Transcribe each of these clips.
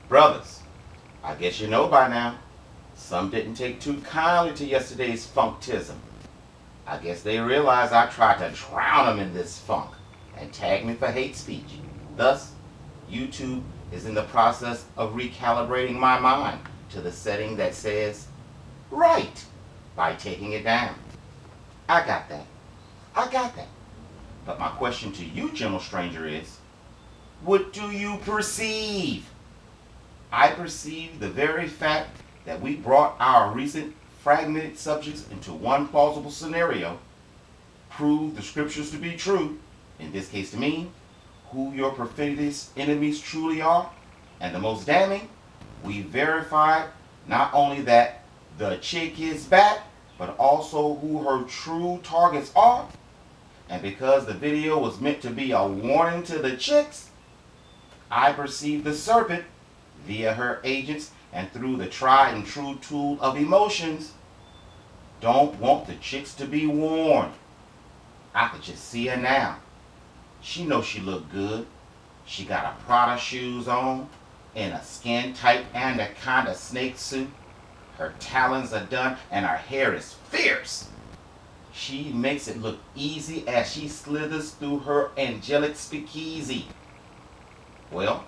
Brothers, I guess you know by now, some didn't take too kindly to yesterday's funktism. I guess they realized I tried to drown them in this funk and tagged me for hate speech. Thus, YouTube is in the process of recalibrating my mind to the setting that says right by taking it down. I got that. I got that. But my question to you, gentle stranger, is what do you perceive? I perceive the very fact that we brought our recent fragmented subjects into one plausible scenario, prove the scriptures to be true, in this case to me, who your perfidious enemies truly are, and the most damning, we verified not only that the chick is back, but also who her true targets are. And because the video was meant to be a warning to the chicks, I perceive the serpent via her agents and through the tried and true tool of emotions. Don't want the chicks to be warned. I could just see her now. She knows she look good. She got her Prada shoes on, in a skin-tight anaconda snake suit. Her talons are done and her hair is fierce. She makes it look easy as she slithers through her angelic speakeasy. Well,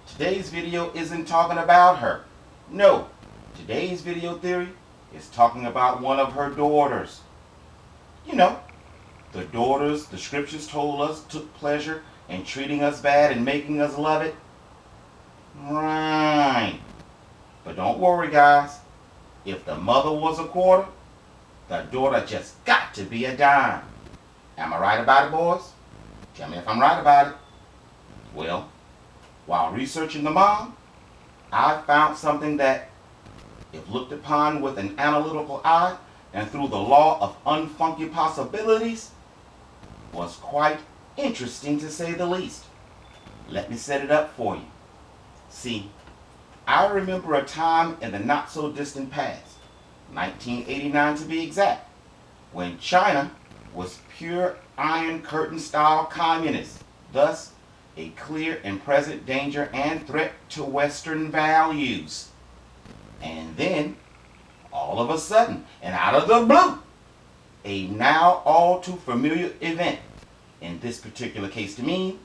today's video isn't talking about her. No, today's video theory is talking about one of her daughters. You know, the daughters the scriptures told us took pleasure in treating us bad and making us love it. Right. But don't worry, guys. If the mother was a quarter, the daughter just got to be a dime. Am I right about it, boys? Tell me if I'm right about it. Well, while researching the mom, I found something that, if looked upon with an analytical eye and through the law of unfunky possibilities, was quite interesting to say the least. Let me set it up for you. See, I remember a time in the not so distant past, 1989 to be exact, when China was pure Iron Curtain style communist, thus a clear and present danger and threat to Western values. And then, all of a sudden, and out of the blue, a now all too familiar event, in this particular case to me,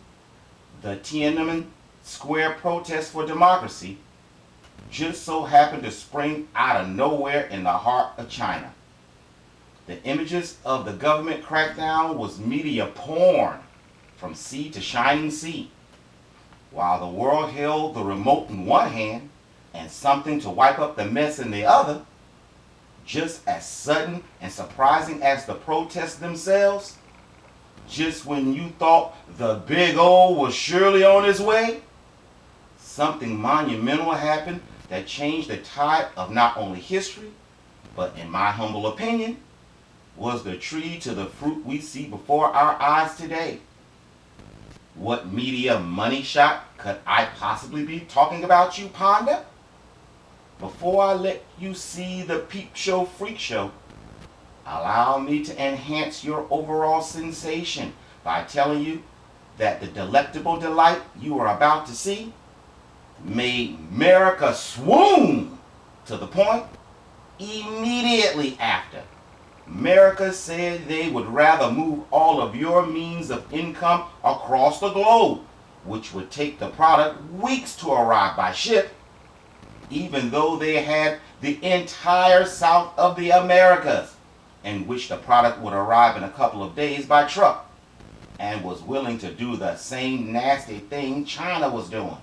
the Tiananmen Square protest for democracy, just so happened to spring out of nowhere in the heart of China. The images of the government crackdown was media porn from sea to shining sea, while the world held the remote in one hand and something to wipe up the mess in the other. Just as sudden and surprising as the protests themselves, just when you thought the big O was surely on his way, something monumental happened that changed the tide of not only history, but in my humble opinion, was the tree to the fruit we see before our eyes today. What media money shot could I possibly be talking about, you ponder? Before I let you see the peep show freak show, allow me to enhance your overall sensation by telling you that the delectable delight you are about to see made America swoon to the point immediately after America said they would rather move all of your means of income across the globe, which would take the product weeks to arrive by ship, even though they had the entire South of the Americas, in which the product would arrive in a couple of days by truck, and was willing to do the same nasty thing China was doing.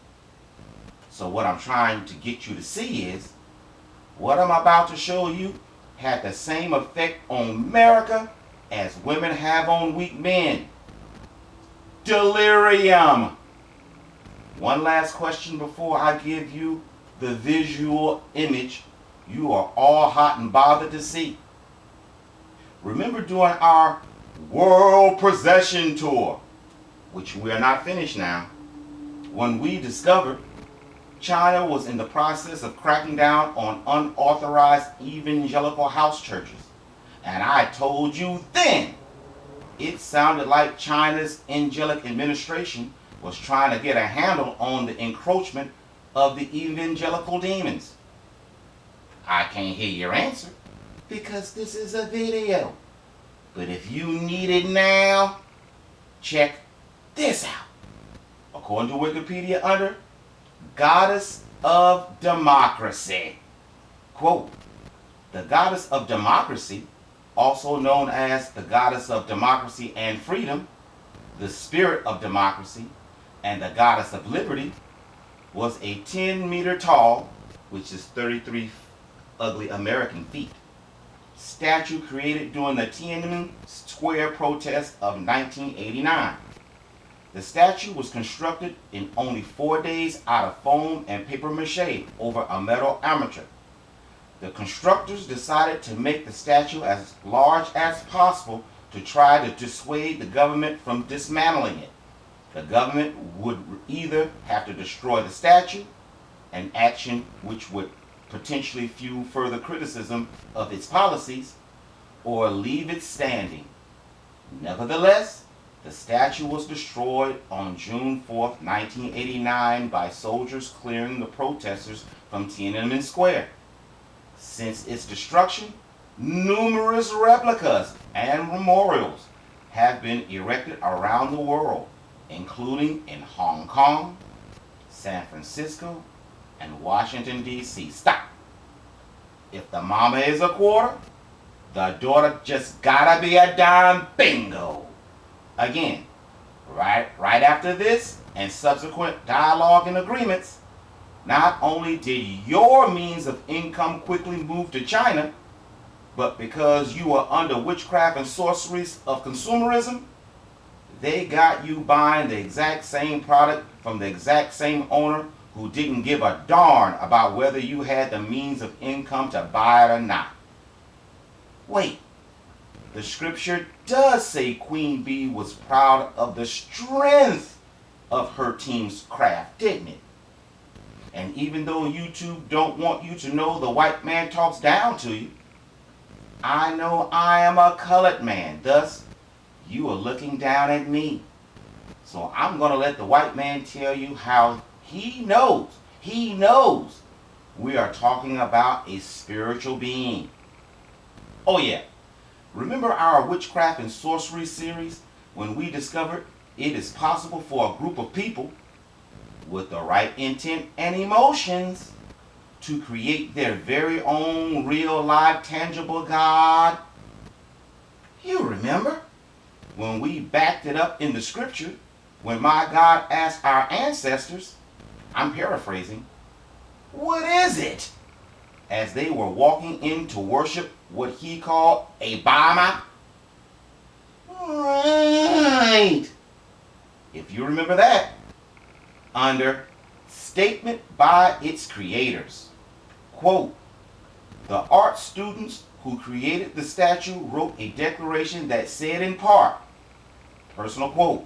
So what I'm trying to get you to see is, what I'm about to show you had the same effect on America as women have on weak men. Delirium. One last question before I give you the visual image you are all hot and bothered to see. Remember during our World Possession Tour, which we are not finished now, when we discovered China was in the process of cracking down on unauthorized evangelical house churches. And I told you then, it sounded like China's angelic administration was trying to get a handle on the encroachment of the evangelical demons? I can't hear your answer because this is a video. But if you need it now, check this out. According to Wikipedia, under Goddess of Democracy. Quote, the Goddess of Democracy, also known as the Goddess of Democracy and Freedom, the Spirit of Democracy, and the Goddess of Liberty, was a 10-meter tall, which is 33 ugly American feet, statue created during the Tiananmen Square protest of 1989. The statue was constructed in only 4 days out of foam and paper mache over a metal armature. The constructors decided to make the statue as large as possible to try to dissuade the government from dismantling it. The government would either have to destroy the statue, an action which would potentially fuel further criticism of its policies, or leave it standing. Nevertheless, the statue was destroyed on June 4, 1989 by soldiers clearing the protesters from Tiananmen Square. Since its destruction, numerous replicas and memorials have been erected around the world, including in Hong Kong, San Francisco, and Washington, D.C. Stop! If the mama is a quarter, the daughter just gotta be a dime. Bingo! Again, right after this and subsequent dialogue and agreements, not only did your means of income quickly move to China, but because you were under witchcraft and sorceries of consumerism, they got you buying the exact same product from the exact same owner who didn't give a darn about whether you had the means of income to buy it or not. Wait, the scripture does say Queen Bee was proud of the strength of her team's craft, didn't it? And even though YouTube don't want you to know the white man talks down to you, I know I am a colored man, thus you are looking down at me. So I'm going to let the white man tell you how he knows we are talking about a spiritual being. Oh yeah, remember our witchcraft and sorcery series when we discovered it is possible for a group of people with the right intent and emotions to create their very own real live tangible God? You remember when we backed it up in the scripture when my God asked our ancestors, I'm paraphrasing, what is it? As they were walking in to worship what he called a Bama. Right. If you remember that, under statement by its creators, quote, the art students who created the statue wrote a declaration that said in part, personal quote,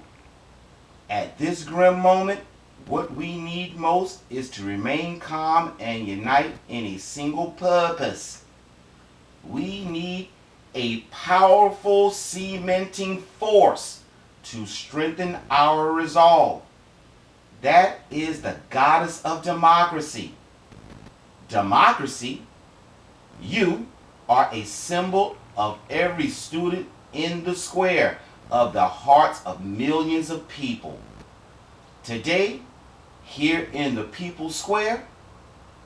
at this grim moment, what we need most is to remain calm and unite in a single purpose. We need a powerful cementing force to strengthen our resolve. That is the goddess of democracy. Democracy, you are a symbol of every student in the square of the hearts of millions of people. Today, here in the People's Square,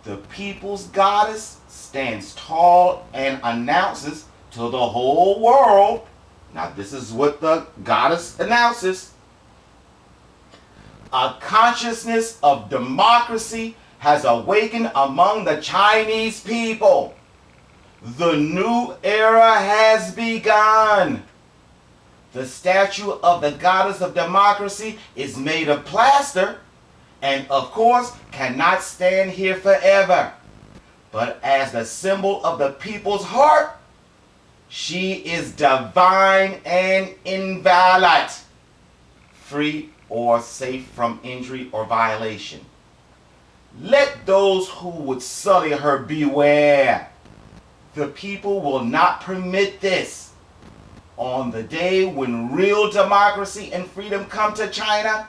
the People's Goddess stands tall and announces to the whole world, now this is what the goddess announces, a consciousness of democracy has awakened among the Chinese people. The new era has begun. The statue of the goddess of democracy is made of plaster and, of course, cannot stand here forever. But as the symbol of the people's heart, she is divine and inviolate, free or safe from injury or violation. Let those who would sully her beware. The people will not permit this. On the day when real democracy and freedom come to China,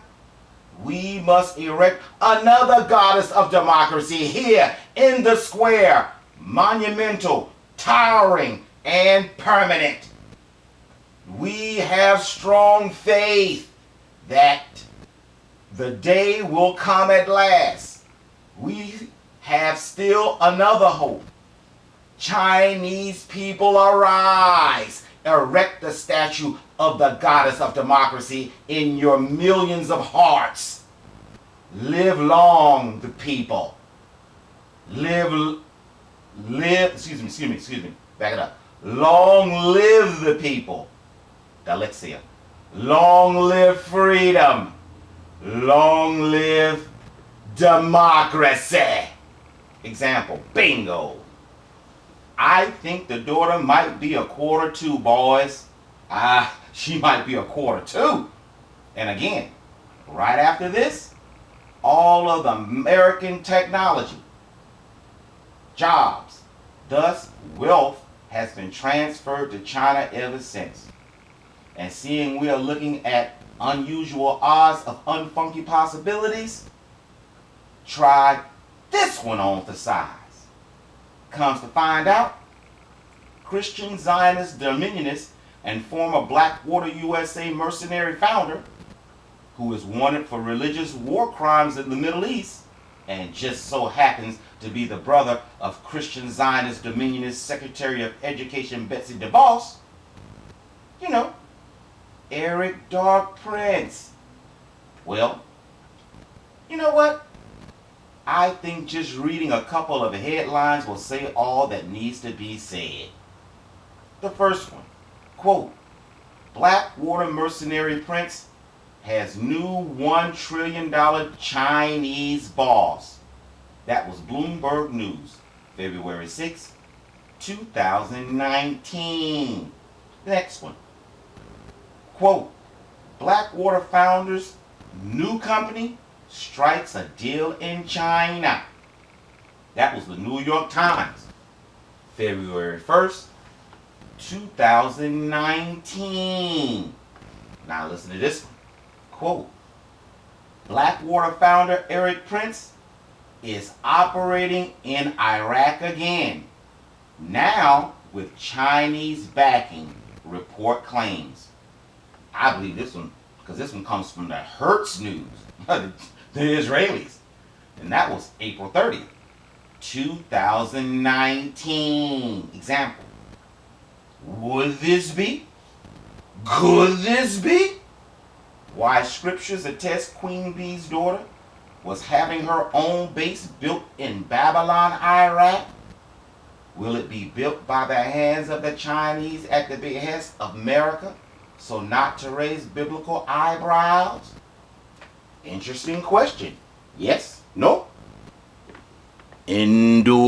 We must erect another goddess of democracy here in the square, monumental, towering, and permanent. We have strong faith that the day will come at last. We have still another hope. Chinese people, arise. Erect the statue of the goddess of democracy in your millions of hearts. Live long, the people. Excuse me. Back it up. Long live the people. Alexia. Long live freedom. Long live democracy. Example, bingo. I think the daughter might be a quarter two, boys. She might be a quarter two. And again, right after this, all of the American technology, jobs, thus wealth has been transferred to China ever since. And seeing we are looking at unusual odds of unfunky possibilities, try this one on for size. Comes to find out, Christian Zionist Dominionist and former Blackwater USA mercenary founder, who is wanted for religious war crimes in the Middle East, and just so happens to be the brother of Christian Zionist Dominionist Secretary of Education Betsy DeVos, Eric Dark Prince. Well, you know what? I think just reading a couple of headlines will say all that needs to be said. The first one, quote, Blackwater mercenary prince has new $1 trillion Chinese boss. That was Bloomberg News, February 6, 2019. Next one, quote, Blackwater founders' new company strikes a deal in China. That was the New York Times, February 1st, 2019. Now listen to this one. Quote, Blackwater founder Eric Prince is operating in Iraq again, now with Chinese backing, report claims. I believe this one because this one comes from the Hertz News, the Israelis. And that was April 30th, 2019. Example. Would this be? Could this be? Why scriptures attest Queen Bee's daughter was having her own base built in Babylon, Iraq? Will it be built by the hands of the Chinese at the behest of America, so not to raise biblical eyebrows? Interesting question. Yes? No? Endure.